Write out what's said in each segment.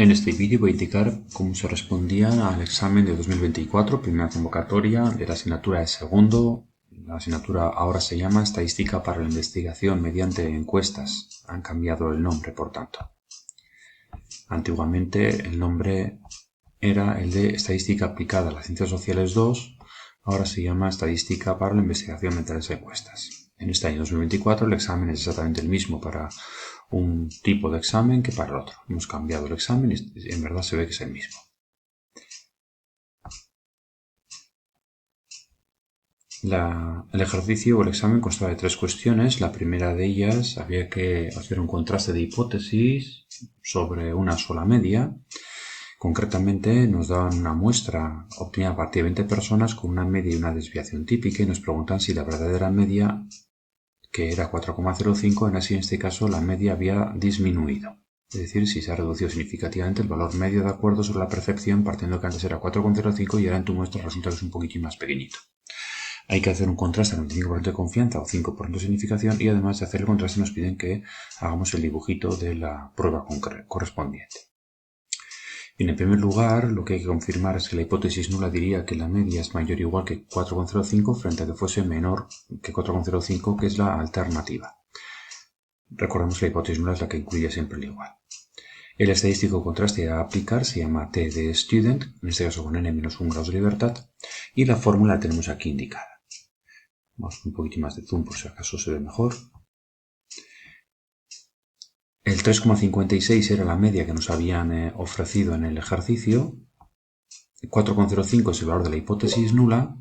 En este vídeo voy a indicar cómo se respondía al examen de 2024, primera convocatoria de la asignatura de segundo. La asignatura ahora se llama Estadística para la Investigación mediante Encuestas. Han cambiado el nombre, por tanto. Antiguamente el nombre era el de Estadística aplicada a las Ciencias Sociales 2, ahora se llama Estadística para la Investigación mediante Encuestas. En este año 2024 el examen es exactamente el mismo para un tipo de examen que para el otro. Hemos cambiado el examen y en verdad se ve que es el mismo. El ejercicio o el examen constaba de 3 cuestiones. La primera de ellas había que hacer un contraste de hipótesis sobre una sola media. Concretamente nos daban una muestra obtenida a partir de 20 personas con una media y una desviación típica y nos preguntan si la verdadera media, que era 4,05, en este caso la media había disminuido. Es decir, si se ha reducido significativamente el valor medio de acuerdo sobre la percepción, partiendo que antes era 4,05 y ahora en tu muestra resulta que es un poquitín más pequeñito. Hay que hacer un contraste al 95% de confianza o 5% de significación y además de hacer el contraste nos piden que hagamos el dibujito de la prueba correspondiente. Bien, en primer lugar, lo que hay que confirmar es que la hipótesis nula diría que la media es mayor o igual que 4,05 frente a que fuese menor que 4,05, que es la alternativa. Recordemos que la hipótesis nula es la que incluye siempre el igual. El estadístico contraste a aplicar se llama T de student, en este caso con n-1 grados de libertad, y la fórmula la tenemos aquí indicada. Vamos un poquito más de zoom por si acaso se ve mejor. El 3,56 era la media que nos habían ofrecido en el ejercicio. 4,05 es el valor de la hipótesis nula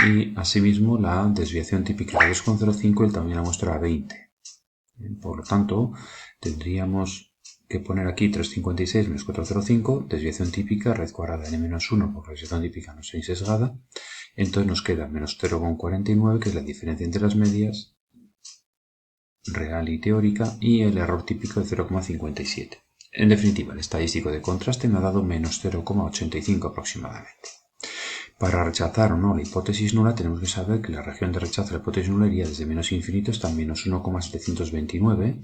y asimismo la desviación típica de 2,05 y el tamaño de la muestra era 20. Por lo tanto, tendríamos que poner aquí 3,56 menos 4,05, desviación típica, raíz cuadrada de n-1, porque la desviación típica no es sesgada. Entonces nos queda menos 0,49, que es la diferencia entre las medias real y teórica, y el error típico de 0,57. En definitiva, el estadístico de contraste me ha dado menos 0,85 aproximadamente. Para rechazar o no la hipótesis nula tenemos que saber que la región de rechazo de la hipótesis nula iría desde menos infinito hasta menos 1,729.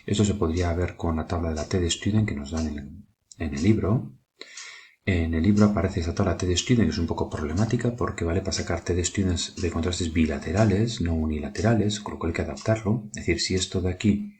Esto se podría ver con la tabla de la T de Student que nos dan en el libro. En el libro aparece esta tabla T de Student, que es un poco problemática porque vale para sacar T de Students de contrastes bilaterales, no unilaterales, con lo cual hay que adaptarlo. Es decir, si esto de aquí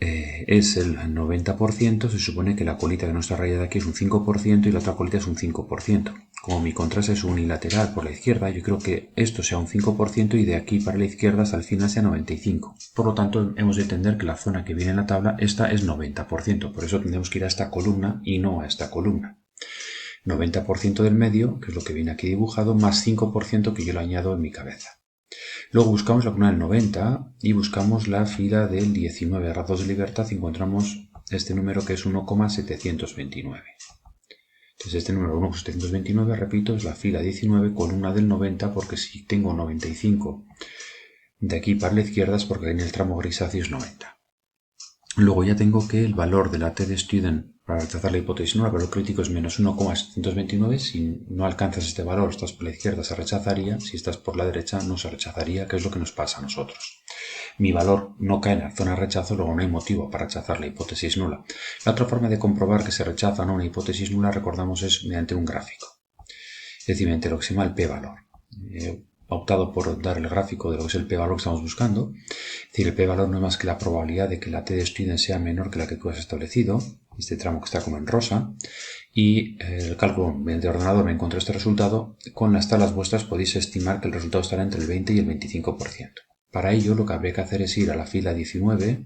es el 90%, se supone que la colita que no está rayada aquí es un 5% y la otra colita es un 5%. Como mi contraste es unilateral por la izquierda, yo creo que esto sea un 5% y de aquí para la izquierda hasta el final sea 95%. Por lo tanto, hemos de entender que la zona que viene en la tabla, esta es 90%. Por eso tendremos que ir a esta columna y no a esta columna. 90% del medio, que es lo que viene aquí dibujado, más 5% que yo lo añado en mi cabeza. Luego buscamos la columna del 90 y buscamos la fila del 19 grados de libertad y encontramos este número que es 1,729. Entonces este número 1,729, repito, es la fila 19, columna del 90, porque si tengo 95 de aquí para la izquierda es porque en el tramo grisáceo es 90. Luego ya tengo que el valor de la T de Student para rechazar la hipótesis nula, el valor crítico es menos 1,729. Si no alcanzas este valor, estás por la izquierda, se rechazaría. Si estás por la derecha, no se rechazaría, que es lo que nos pasa a nosotros. Mi valor no cae en la zona de rechazo, luego no hay motivo para rechazar la hipótesis nula. La otra forma de comprobar que se rechaza o no una hipótesis nula, recordamos, es mediante un gráfico. Es decir, mediante lo que se llama el p-valor. Optado por dar el gráfico de lo que es el p-valor que estamos buscando. Es decir, el p-valor no es más que la probabilidad de que la T de Student sea menor que la que tú has establecido, este tramo que está como en rosa, y el cálculo mediante el ordenador me encuentra este resultado. Con las tablas vuestras podéis estimar que el resultado estará entre el 20 y el 25%. Para ello lo que habría que hacer es ir a la fila 19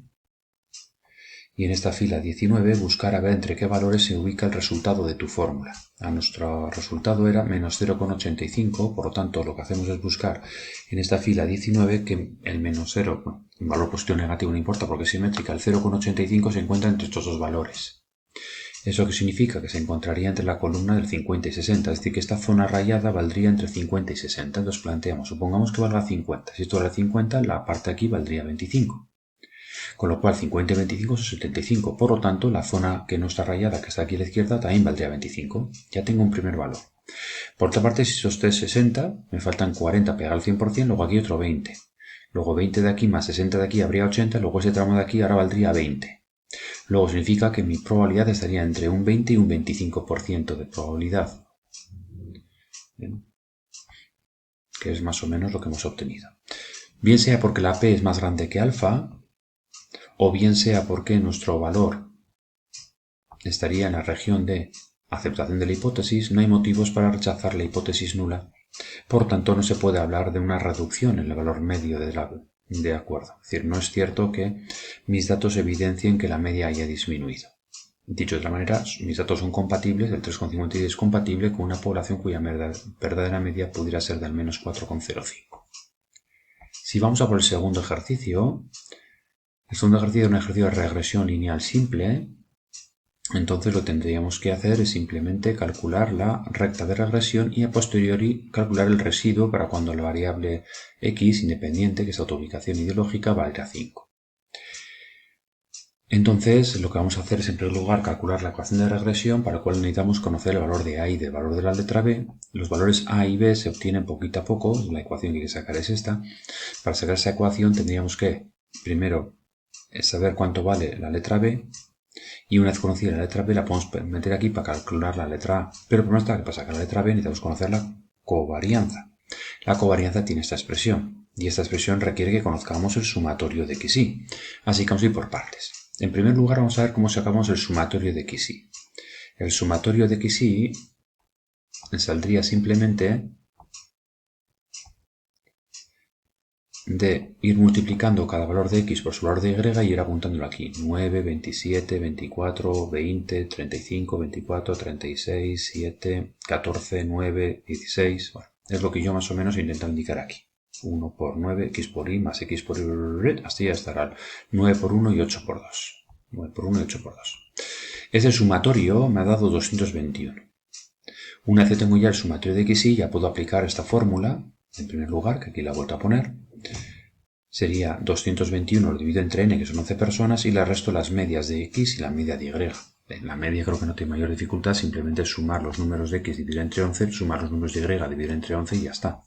y en esta fila 19 buscar a ver entre qué valores se ubica el resultado de tu fórmula. A nuestro resultado era menos 0,85, por lo tanto lo que hacemos es buscar en esta fila 19 que el menos 0, bueno, un valor positivo o negativo no importa porque es simétrica, el 0,85 se encuentra entre estos dos valores. ¿Eso qué significa? Que se encontraría entre la columna del 50 y 60, es decir que esta zona rayada valdría entre 50 y 60. Entonces planteamos, supongamos que valga 50, si esto vale 50, la parte de aquí valdría 25. Con lo cual 50 y 25 son 75, por lo tanto la zona que no está rayada, que está aquí a la izquierda, también valdría 25. Ya tengo un primer valor. Por otra parte, si esto es 60, me faltan 40 pegar al 100%, luego aquí otro 20. Luego 20 de aquí más 60 de aquí habría 80, luego ese tramo de aquí ahora valdría 20. Luego significa que mi probabilidad estaría entre un 20 y un 25% de probabilidad. Bien, que es más o menos lo que hemos obtenido. Bien sea porque la P es más grande que alfa, o bien sea porque nuestro valor estaría en la región de aceptación de la hipótesis, no hay motivos para rechazar la hipótesis nula. Por tanto, no se puede hablar de una reducción en el valor medio de acuerdo. Es decir, no es cierto que mis datos evidencien que la media haya disminuido. Dicho de otra manera, mis datos son compatibles, el 3,56 es compatible con una población cuya verdadera media pudiera ser de al menos 4,05. Si vamos a por el segundo ejercicio es un ejercicio de regresión lineal simple. Entonces lo que tendríamos que hacer es simplemente calcular la recta de regresión y a posteriori calcular el residuo para cuando la variable x independiente, que es autoubicación ideológica, valga 5. Entonces lo que vamos a hacer es en primer lugar calcular la ecuación de regresión, para lo cual necesitamos conocer el valor de a y del valor de la letra b. Los valores a y b se obtienen poquito a poco, la ecuación que hay que sacar es esta. Para sacar esa ecuación tendríamos que primero saber cuánto vale la letra b. Y una vez conocida la letra B, la podemos meter aquí para calcular la letra A. Pero primero está que para sacar la letra B necesitamos conocer la covarianza. La covarianza tiene esta expresión. Y esta expresión requiere que conozcamos el sumatorio de xy. Así que vamos a ir por partes. En primer lugar vamos a ver cómo sacamos el sumatorio de xy. El sumatorio de xy saldría simplemente de ir multiplicando cada valor de x por su valor de y y ir apuntándolo aquí. 9, 27, 24, 20, 35, 24, 36, 7, 14, 9, 16. Bueno, es lo que yo más o menos intento indicar aquí. 1 por 9, x por y más x por y, hasta ya estará 9 por 1 y 8 por 2. 9 por 1 y 8 por 2. Ese sumatorio me ha dado 221. Una vez que tengo ya el sumatorio de xy, ya puedo aplicar esta fórmula, en primer lugar, que aquí la he vuelto a poner. Sería 221 lo divido entre n, que son 11 personas, y le resto las medias de x y la media de y. En la media creo que no tiene mayor dificultad, simplemente sumar los números de x, dividir entre 11, sumar los números de y, dividir entre 11 y ya está.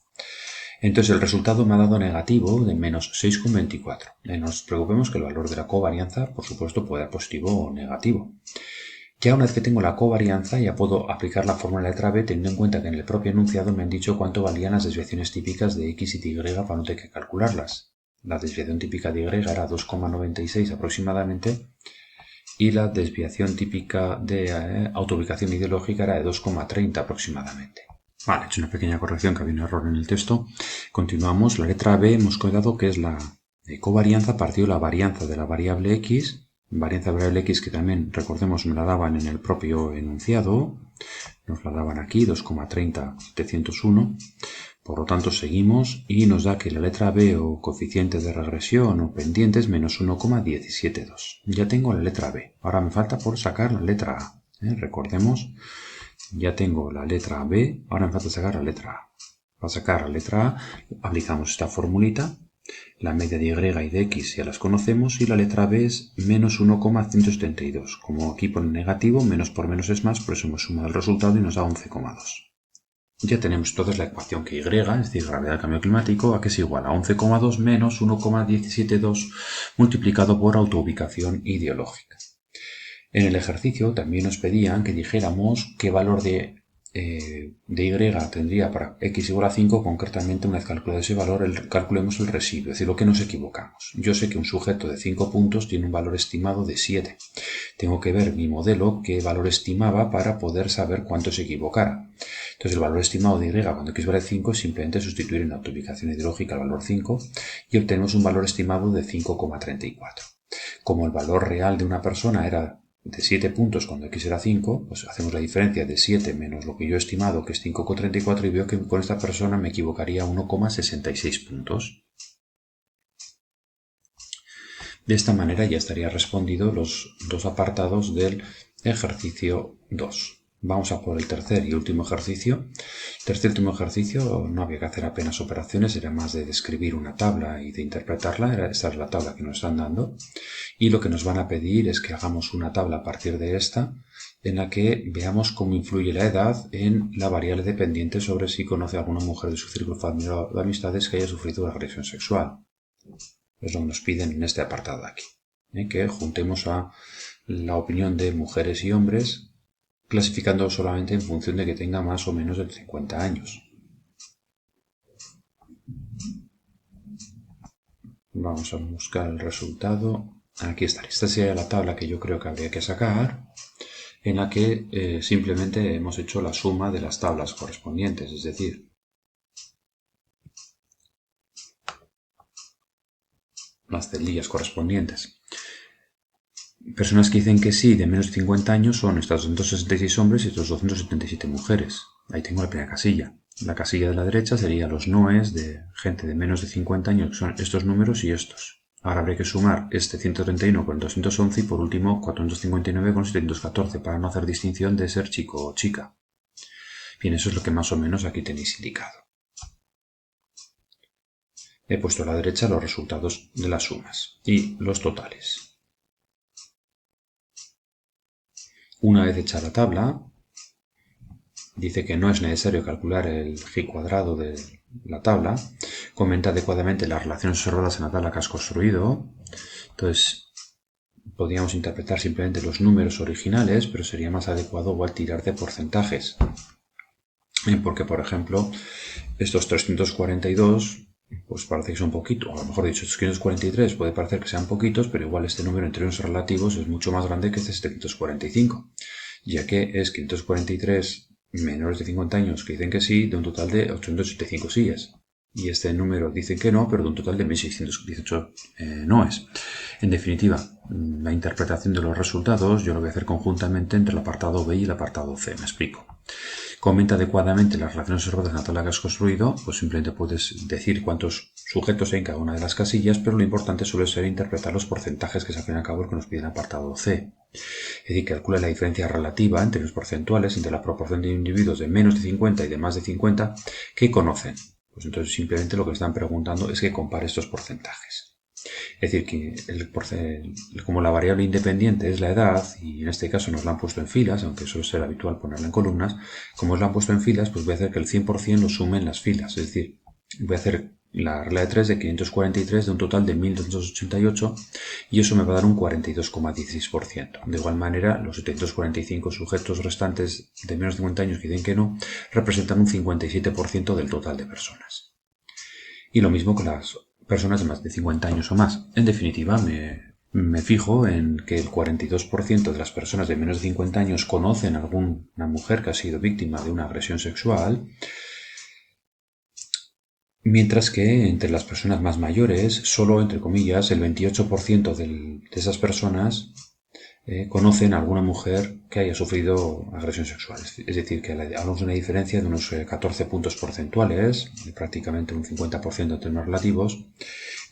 Entonces el resultado me ha dado negativo de menos 6,24. No nos preocupemos que el valor de la covarianza, por supuesto, puede ser positivo o negativo. Ya una vez que tengo la covarianza, ya puedo aplicar la fórmula de letra b, teniendo en cuenta que en el propio enunciado me han dicho cuánto valían las desviaciones típicas de x y de y para no tener que calcularlas. La desviación típica de y era 2,96 aproximadamente y la desviación típica de autoubicación ideológica era de 2,30 aproximadamente. Vale, he hecho una pequeña corrección que había un error en el texto. Continuamos. La letra b hemos quedado que es la covarianza partido la varianza de la variable x. Varianza de variable x que también, recordemos, me la daban en el propio enunciado. Nos la daban aquí, 2,30,701. Por lo tanto, seguimos y nos da que la letra b o coeficiente de regresión o pendiente es menos 1,172. Ya tengo la letra b. Ahora me falta por sacar la letra a. Recordemos, ya tengo la letra b, ahora me falta sacar la letra a. Para sacar la letra a, aplicamos esta formulita. La media de y y de x ya las conocemos y la letra b es menos 1,172. Como aquí pone negativo, menos por menos es más, por eso hemos sumado el resultado y nos da 11,2. Ya tenemos entonces la ecuación que y, es decir, gravedad del cambio climático, a que es igual a 11,2 menos 1,172 multiplicado por autoubicación ideológica. En el ejercicio también nos pedían que dijéramos qué valor de y tendría para x igual a 5, concretamente una vez calculado ese valor, calculemos el residuo, es decir, lo que nos equivocamos. Yo sé que un sujeto de 5 puntos tiene un valor estimado de 7. Tengo que ver mi modelo qué valor estimaba para poder saber cuánto se equivocara. Entonces el valor estimado de y cuando x vale 5 es simplemente sustituir en la autoubicación ideológica el valor 5 y obtenemos un valor estimado de 5,34. Como el valor real de una persona era de 7 puntos cuando x era 5, pues hacemos la diferencia de 7 menos lo que yo he estimado, que es 5,34, y veo que con esta persona me equivocaría 1,66 puntos. De esta manera ya estaría respondido los dos apartados del ejercicio 2. Vamos a por el tercer y último ejercicio. Tercer y último ejercicio no había que hacer apenas operaciones, era más de describir una tabla y de interpretarla. Esta es la tabla que nos están dando. Y lo que nos van a pedir es que hagamos una tabla a partir de esta, en la que veamos cómo influye la edad en la variable dependiente sobre si conoce a alguna mujer de su círculo familiar de amistades que haya sufrido agresión sexual. Es lo que nos piden en este apartado de aquí. que juntemos a la opinión de mujeres y hombres, clasificando solamente en función de que tenga más o menos de 50 años. Vamos a buscar el resultado. Aquí está. Esta sería la tabla que yo creo que habría que sacar, en la que simplemente hemos hecho la suma de las tablas correspondientes, es decir, las celillas correspondientes. Personas que dicen que sí de menos de 50 años son estos 266 hombres y estos 277 mujeres. Ahí tengo la primera casilla. La casilla de la derecha sería los noes de gente de menos de 50 años, que son estos números y estos. Ahora habría que sumar este 131 con 211 y por último 459 con 714 para no hacer distinción de ser chico o chica. Bien, eso es lo que más o menos aquí tenéis indicado. He puesto a la derecha los resultados de las sumas y los totales. Una vez hecha la tabla, dice que no es necesario calcular el g cuadrado de la tabla, comenta adecuadamente las relaciones observadas en la tabla que has construido. Entonces, podríamos interpretar simplemente los números originales, pero sería más adecuado igual tirar de porcentajes. Porque, por ejemplo, estos 342, pues parece que son poquitos, o a lo mejor dicho, estos 543 puede parecer que sean poquitos, pero igual este número en términos relativos es mucho más grande que este 745, ya que es 543 menores de 50 años que dicen que sí, de un total de 885 síes. Y este número dice que no, pero de un total de 1618 no es. En definitiva, la interpretación de los resultados yo lo voy a hacer conjuntamente entre el apartado B y el apartado C. Me explico. Comenta adecuadamente las relaciones observadas en la tabla que has construido, pues simplemente puedes decir cuántos sujetos hay en cada una de las casillas, pero lo importante suele ser interpretar los porcentajes, que es al fin y al cabo lo que nos pide el apartado C. Es decir, calcula la diferencia relativa en términos porcentuales entre la proporción de individuos de menos de 50 y de más de 50 que conocen. Pues entonces simplemente lo que están preguntando es que compare estos porcentajes. Es decir, que como la variable independiente es la edad, y en este caso nos la han puesto en filas, aunque suele ser habitual ponerla en columnas, como nos la han puesto en filas, pues voy a hacer que el 100% lo sume en las filas. Es decir, voy a hacer la regla de 3 de 543 de un total de 1288 y eso me va a dar un 42,16%. De igual manera, los 745 sujetos restantes de menos de 50 años que dicen que no representan un 57% del total de personas. Y lo mismo con las personas de más de 50 años o más. En definitiva, me fijo en que el 42% de las personas de menos de 50 años conocen a alguna mujer que ha sido víctima de una agresión sexual, mientras que entre las personas más mayores, solo, entre comillas, el 28% de esas personas conocen a alguna mujer que haya sufrido agresión sexual. Es decir, que hablamos de una diferencia de unos 14 puntos porcentuales, prácticamente un 50% en términos relativos.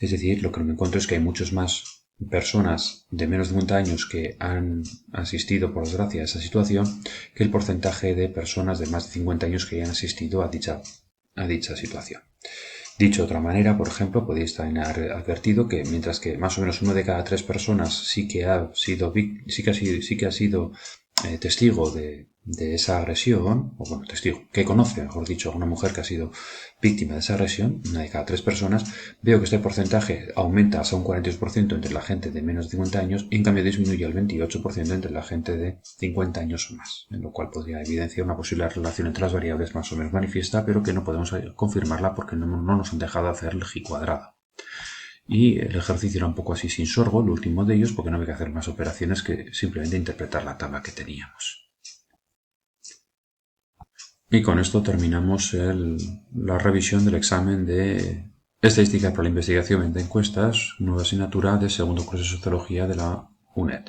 Es decir, lo que me encuentro es que hay muchas más personas de menos de 50 años que han asistido, por desgracia, a esa situación, que el porcentaje de personas de más de 50 años que hayan asistido a dicha situación. Dicho de otra manera, por ejemplo, podéis haber advertido que mientras que más o menos 1 de cada 3 personas sí que ha sido testigo de esa agresión, o bueno, testigo, que conoce, mejor dicho, a una mujer que ha sido víctima de esa agresión, 1 de cada 3 personas, veo que este porcentaje aumenta hasta un 42% entre la gente de menos de 50 años y en cambio disminuye al 28% entre la gente de 50 años o más, en lo cual podría evidenciar una posible relación entre las variables más o menos manifiesta, pero que no podemos confirmarla porque no nos han dejado hacer el G cuadrado. Y el ejercicio era un poco así sin sorgo, el último de ellos, porque no había que hacer más operaciones que simplemente interpretar la tabla que teníamos. Y con esto terminamos la revisión del examen de Estadística para la Investigación de Encuestas, nueva asignatura de segundo curso de Sociología de la UNED.